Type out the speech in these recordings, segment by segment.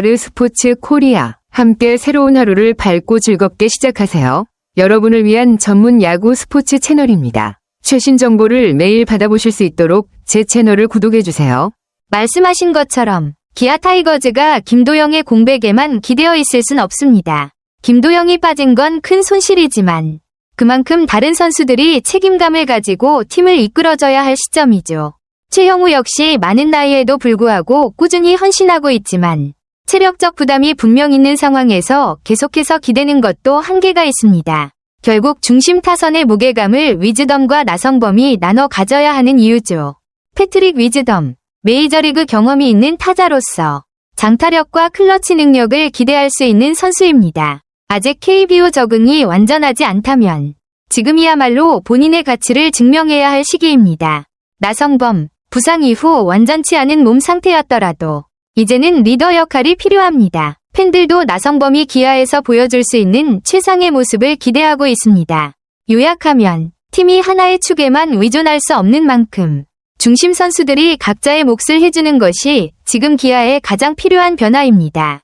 아르스포츠 코리아. 함께 새로운 하루를 밝고 즐겁게 시작하세요. 여러분을 위한 전문 야구 스포츠 채널입니다. 최신 정보를 매일 받아보실 수 있도록 제 채널을 구독해주세요. 말씀하신 것처럼 기아 타이거즈가 김도영의 공백에만 기대어 있을 순 없습니다. 김도영이 빠진 건 큰 손실이지만 그만큼 다른 선수들이 책임감을 가지고 팀을 이끌어줘야 할 시점이죠. 최형우 역시 많은 나이에도 불구하고 꾸준히 헌신하고 있지만 체력적 부담이 분명 있는 상황에서 계속해서 기대는 것도 한계가 있습니다. 결국 중심 타선의 무게감을 위즈덤과 나성범이 나눠 가져야 하는 이유죠. 패트릭 위즈덤, 메이저리그 경험이 있는 타자로서 장타력과 클러치 능력을 기대할 수 있는 선수입니다. 아직 KBO 적응이 완전하지 않다면 지금이야말로 본인의 가치를 증명해야 할 시기입니다. 나성범, 부상 이후 완전치 않은 몸 상태였더라도 이제는 리더 역할이 필요합니다. 팬들도 나성범이 기아에서 보여줄 수 있는 최상의 모습을 기대하고 있습니다. 요약하면 팀이 하나의 축에만 의존할 수 없는 만큼 중심 선수들이 각자의 몫을 해주는 것이 지금 기아에 가장 필요한 변화입니다.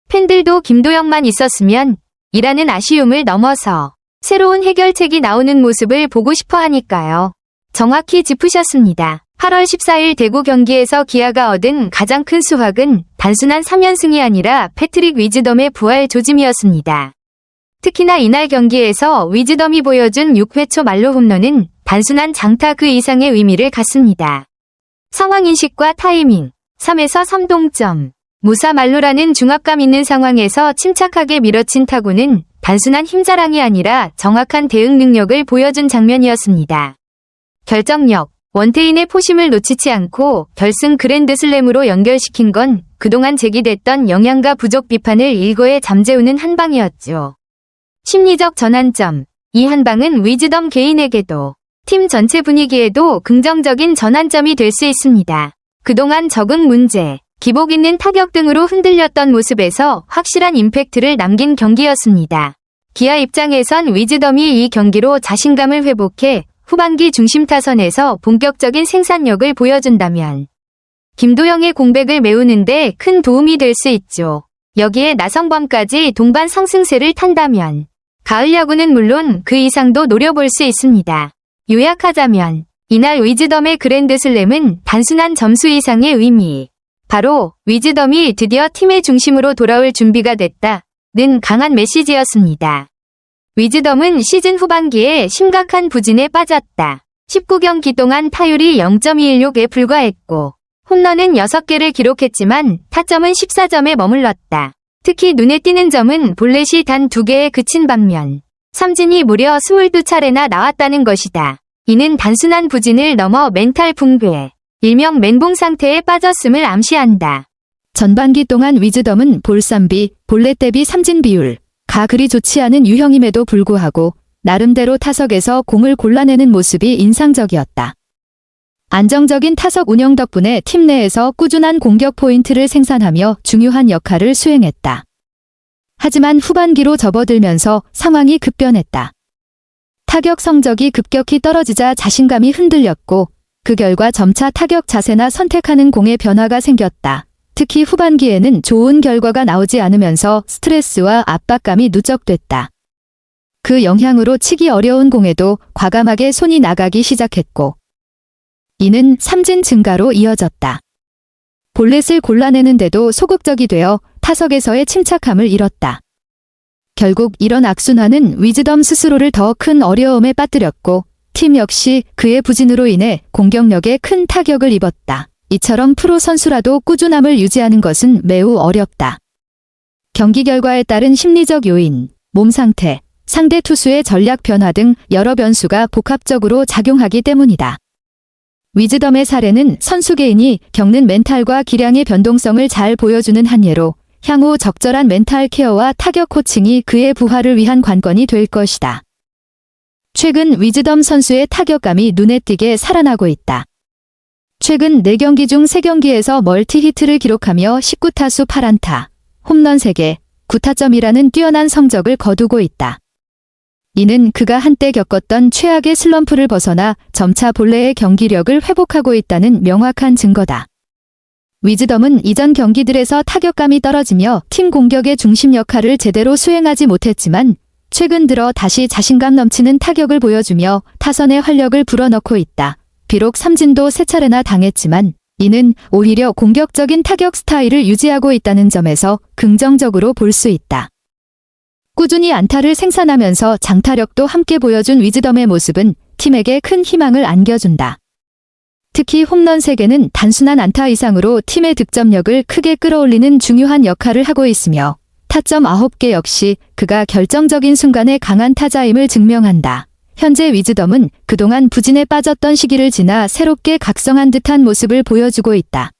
팬들도 김도영만 있었으면 이라는 아쉬움을 넘어서 새로운 해결책이 나오는 모습을 보고 싶어 하니까요. 정확히 짚으셨습니다. 8월 14일 대구 경기에서 기아가 얻은 가장 큰 수확은 단순한 3연승이 아니라 패트릭 위즈덤의 부활 조짐이었습니다. 특히나 이날 경기에서 위즈덤이 보여준 6회 초 만루 홈런은 단순한 장타 그 이상의 의미를 갖습니다. 상황인식과 타이밍, 3에서 3동점, 무사 만루라는 중압감 있는 상황에서 침착하게 밀어친 타구는 단순한 힘자랑이 아니라 정확한 대응 능력을 보여준 장면이었습니다. 결정력, 원태인의 포심을 놓치지 않고 결승 그랜드슬램으로 연결시킨 건 그동안 제기됐던 영양가 부족 비판을 일거에 잠재우는 한 방이었죠. 심리적 전환점, 이 한 방은 위즈덤 개인에게도 팀 전체 분위기에도 긍정적인 전환점이 될 수 있습니다. 그동안 적응 문제, 기복 있는 타격 등으로 흔들렸던 모습에서 확실한 임팩트를 남긴 경기였습니다. 기아 입장에선 위즈덤이 이 경기로 자신감을 회복해 후반기 중심 타선에서 본격적인 생산력을 보여준다면 김도영의 공백을 메우는데 큰 도움이 될 수 있죠. 여기에 나성범까지 동반 상승세를 탄다면 가을 야구는 물론 그 이상도 노려볼 수 있습니다. 요약하자면 이날 위즈덤의 그랜드슬램은 단순한 점수 이상의 의미, 바로 위즈덤이 드디어 팀의 중심으로 돌아올 준비가 됐다는 강한 메시지였습니다. 위즈덤은 시즌 후반기에 심각한 부진에 빠졌다. 19경기 동안 타율이 0.216에 불과했고 홈런은 6개를 기록했지만 타점은 14점에 머물렀다. 특히 눈에 띄는 점은 볼넷이 단 2개에 그친 반면 삼진이 무려 22차례나 나왔다는 것이다. 이는 단순한 부진을 넘어 멘탈 붕괴, 일명 멘붕 상태에 빠졌음을 암시한다. 전반기 동안 위즈덤은 볼삼비, 볼넷 대비 삼진 비율, 가 그리 좋지 않은 유형임에도 불구하고 나름대로 타석에서 공을 골라내는 모습이 인상적이었다. 안정적인 타석 운영 덕분에 팀 내에서 꾸준한 공격 포인트를 생산하며 중요한 역할을 수행했다. 하지만 후반기로 접어들면서 상황이 급변했다. 타격 성적이 급격히 떨어지자 자신감이 흔들렸고 그 결과 점차 타격 자세나 선택하는 공의 변화가 생겼다. 특히 후반기에는 좋은 결과가 나오지 않으면서 스트레스와 압박감이 누적됐다. 그 영향으로 치기 어려운 공에도 과감하게 손이 나가기 시작했고 이는 삼진 증가로 이어졌다. 볼넷을 골라내는데도 소극적이 되어 타석에서의 침착함을 잃었다. 결국 이런 악순환은 위즈덤 스스로를 더 큰 어려움에 빠뜨렸고 팀 역시 그의 부진으로 인해 공격력에 큰 타격을 입었다. 이처럼 프로 선수라도 꾸준함을 유지하는 것은 매우 어렵다. 경기 결과에 따른 심리적 요인, 몸 상태, 상대 투수의 전략 변화 등 여러 변수가 복합적으로 작용하기 때문이다. 위즈덤의 사례는 선수 개인이 겪는 멘탈과 기량의 변동성을 잘 보여주는 한 예로 향후 적절한 멘탈 케어와 타격 코칭이 그의 부활을 위한 관건이 될 것이다. 최근 위즈덤 선수의 타격감이 눈에 띄게 살아나고 있다. 최근 4경기 중 3경기에서 멀티 히트를 기록하며 19타수 8안타, 홈런 3개, 9타점이라는 뛰어난 성적을 거두고 있다. 이는 그가 한때 겪었던 최악의 슬럼프를 벗어나 점차 본래의 경기력을 회복하고 있다는 명확한 증거다. 위즈덤은 이전 경기들에서 타격감이 떨어지며 팀 공격의 중심 역할을 제대로 수행하지 못했지만 최근 들어 다시 자신감 넘치는 타격을 보여주며 타선의 활력을 불어넣고 있다. 비록 삼진도 세 차례나 당했지만 이는 오히려 공격적인 타격 스타일을 유지하고 있다는 점에서 긍정적으로 볼 수 있다. 꾸준히 안타를 생산하면서 장타력도 함께 보여준 위즈덤의 모습은 팀에게 큰 희망을 안겨준다. 특히 홈런 3개는 단순한 안타 이상으로 팀의 득점력을 크게 끌어올리는 중요한 역할을 하고 있으며 타점 9개 역시 그가 결정적인 순간에 강한 타자임을 증명한다. 현재 위즈덤은 그동안 부진에 빠졌던 시기를 지나 새롭게 각성한 듯한 모습을 보여주고 있다.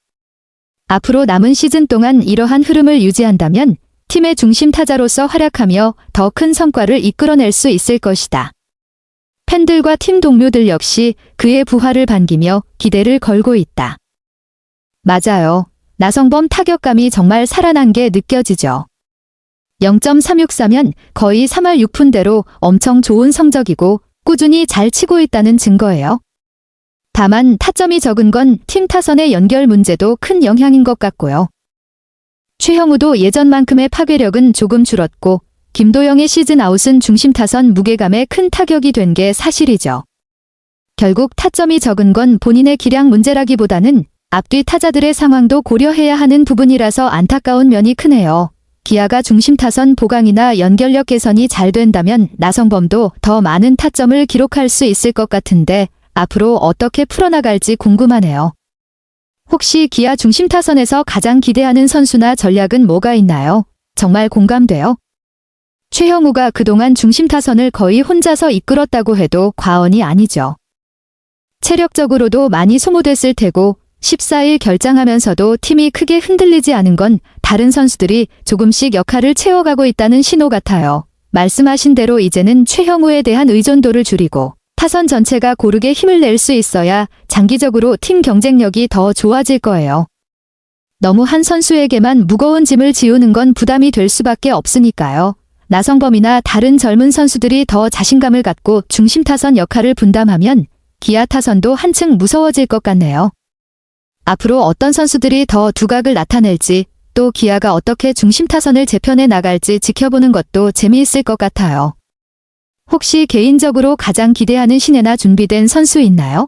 앞으로 남은 시즌 동안 이러한 흐름을 유지한다면 팀의 중심 타자로서 활약하며 더 큰 성과를 이끌어낼 수 있을 것이다. 팬들과 팀 동료들 역시 그의 부활을 반기며 기대를 걸고 있다. 맞아요. 나성범 타격감이 정말 살아난 게 느껴지죠. 0.364면 거의 3할 6푼대로 엄청 좋은 성적이고 꾸준히 잘 치고 있다는 증거예요. 다만 타점이 적은 건 팀 타선의 연결 문제도 큰 영향인 것 같고요. 최형우도 예전만큼의 파괴력은 조금 줄었고 김도영의 시즌 아웃은 중심 타선 무게감에 큰 타격이 된 게 사실이죠. 결국 타점이 적은 건 본인의 기량 문제라기보다는 앞뒤 타자들의 상황도 고려해야 하는 부분이라서 안타까운 면이 크네요. 기아가 중심 타선 보강이나 연결력 개선이 잘 된다면 나성범도 더 많은 타점을 기록할 수 있을 것 같은데 앞으로 어떻게 풀어나갈지 궁금하네요. 혹시 기아 중심 타선에서 가장 기대하는 선수나 전략은 뭐가 있나요? 정말 공감돼요. 최형우가 그동안 중심 타선을 거의 혼자서 이끌었다고 해도 과언이 아니죠. 체력적으로도 많이 소모됐을 테고 14일 결장하면서도 팀이 크게 흔들리지 않은 건 다른 선수들이 조금씩 역할을 채워가고 있다는 신호 같아요. 말씀하신 대로 이제는 최형우에 대한 의존도를 줄이고 타선 전체가 고르게 힘을 낼 수 있어야 장기적으로 팀 경쟁력이 더 좋아질 거예요. 너무 한 선수에게만 무거운 짐을 지우는 건 부담이 될 수밖에 없으니까요. 나성범이나 다른 젊은 선수들이 더 자신감을 갖고 중심 타선 역할을 분담하면 기아 타선도 한층 무서워질 것 같네요. 앞으로 어떤 선수들이 더 두각을 나타낼지 또 기아가 어떻게 중심 타선을 재편해 나갈지 지켜보는 것도 재미있을 것 같아요. 혹시 개인적으로 가장 기대하는 신예나 준비된 선수 있나요?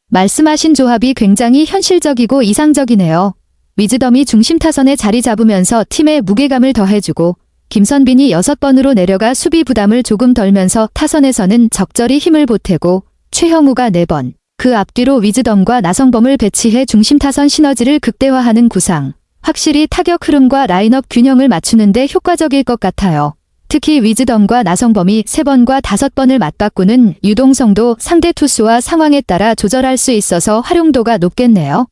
말씀하신 조합이 굉장히 현실적이고 이상적이네요. 위즈덤이 중심 타선에 자리 잡으면서 팀의 무게감을 더해주고 김선빈이 6번으로 내려가 수비 부담을 조금 덜면서 타선에서는 적절히 힘을 보태고 최형우가 4번, 그 앞뒤로 위즈덤과 나성범을 배치해 중심 타선 시너지를 극대화하는 구상. 확실히 타격 흐름과 라인업 균형을 맞추는 데 효과적일 것 같아요. 특히 위즈덤과 나성범이 3번과 5번을 맞바꾸는 유동성도 상대 투수와 상황에 따라 조절할 수 있어서 활용도가 높겠네요.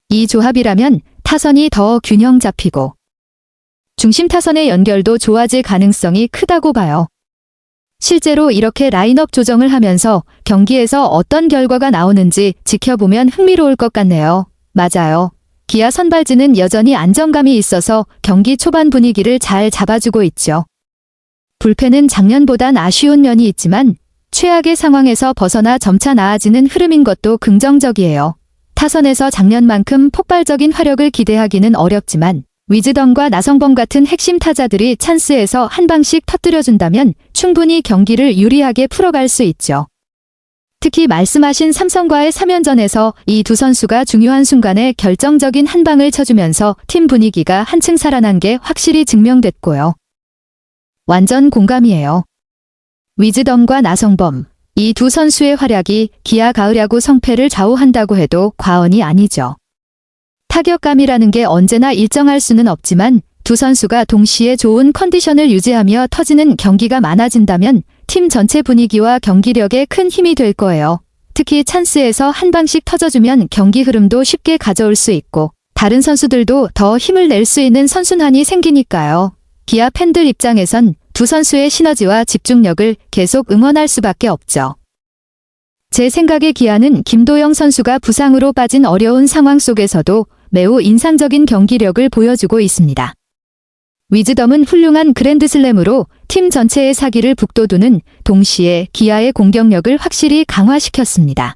이 조합이라면 타선이 더 균형 잡히고 중심 타선의 연결도 좋아질 가능성이 크다고 봐요. 실제로 이렇게 라인업 조정을 하면서 경기에서 어떤 결과가 나오는지 지켜보면 흥미로울 것 같네요. 맞아요. 기아 선발진은 여전히 안정감이 있어서 경기 초반 분위기를 잘 잡아주고 있죠. 불펜은 작년보단 아쉬운 면이 있지만 최악의 상황에서 벗어나 점차 나아지는 흐름인 것도 긍정적이에요. 타선에서 작년만큼 폭발적인 화력을 기대하기는 어렵지만 위즈덤과 나성범 같은 핵심 타자들이 찬스에서 한 방씩 터뜨려준다면 충분히 경기를 유리하게 풀어갈 수 있죠. 특히 말씀하신 삼성과의 3연전에서 이 두 선수가 중요한 순간에 결정적인 한 방을 쳐주면서 팀 분위기가 한층 살아난 게 확실히 증명됐고요. 완전 공감이에요. 위즈덤과 나성범, 이 두 선수의 활약이 기아 가을야구 성패를 좌우한다고 해도 과언이 아니죠. 타격감이라는 게 언제나 일정할 수는 없지만 두 선수가 동시에 좋은 컨디션을 유지하며 터지는 경기가 많아진다면 팀 전체 분위기와 경기력에 큰 힘이 될 거예요. 특히 찬스에서 한 방씩 터져주면 경기 흐름도 쉽게 가져올 수 있고 다른 선수들도 더 힘을 낼 수 있는 선순환이 생기니까요. 기아 팬들 입장에선 두 선수의 시너지와 집중력을 계속 응원할 수밖에 없죠. 제 생각에 기아는 김도영 선수가 부상으로 빠진 어려운 상황 속에서도 매우 인상적인 경기력을 보여주고 있습니다. 위즈덤은 훌륭한 그랜드슬램으로 팀 전체의 사기를 북돋우는 동시에 기아의 공격력을 확실히 강화시켰습니다.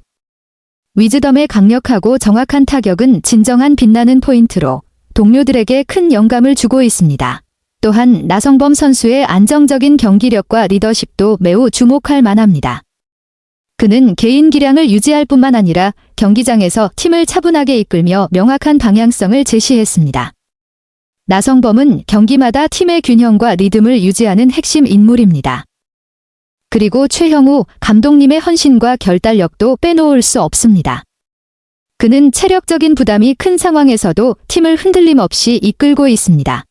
위즈덤의 강력하고 정확한 타격은 진정한 빛나는 포인트로 동료들에게 큰 영감을 주고 있습니다. 또한 나성범 선수의 안정적인 경기력과 리더십도 매우 주목할 만합니다. 그는 개인 기량을 유지할 뿐만 아니라 경기장에서 팀을 차분하게 이끌며 명확한 방향성을 제시했습니다. 나성범은 경기마다 팀의 균형과 리듬을 유지하는 핵심 인물입니다. 그리고 최형우 감독님의 헌신과 결단력도 빼놓을 수 없습니다. 그는 체력적인 부담이 큰 상황에서도 팀을 흔들림 없이 이끌고 있습니다.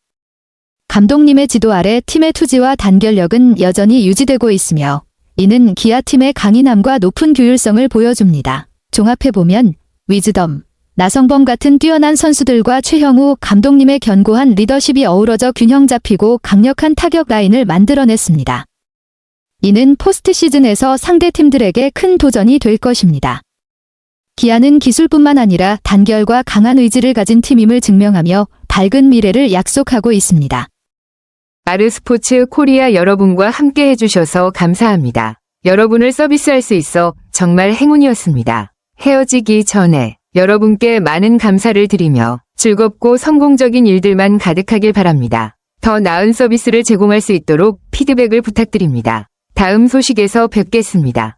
감독님의 지도 아래 팀의 투지와 단결력은 여전히 유지되고 있으며 이는 기아팀의 강인함과 높은 규율성을 보여줍니다. 종합해보면 위즈덤, 나성범 같은 뛰어난 선수들과 최형우 감독님의 견고한 리더십이 어우러져 균형 잡히고 강력한 타격 라인을 만들어냈습니다. 이는 포스트 시즌에서 상대 팀들에게 큰 도전이 될 것입니다. 기아는 기술뿐만 아니라 단결과 강한 의지를 가진 팀임을 증명하며 밝은 미래를 약속하고 있습니다. 아르스포츠 코리아 여러분과 함께 해주셔서 감사합니다. 여러분을 서비스할 수 있어 정말 행운이었습니다. 헤어지기 전에 여러분께 많은 감사를 드리며 즐겁고 성공적인 일들만 가득하길 바랍니다. 더 나은 서비스를 제공할 수 있도록 피드백을 부탁드립니다. 다음 소식에서 뵙겠습니다.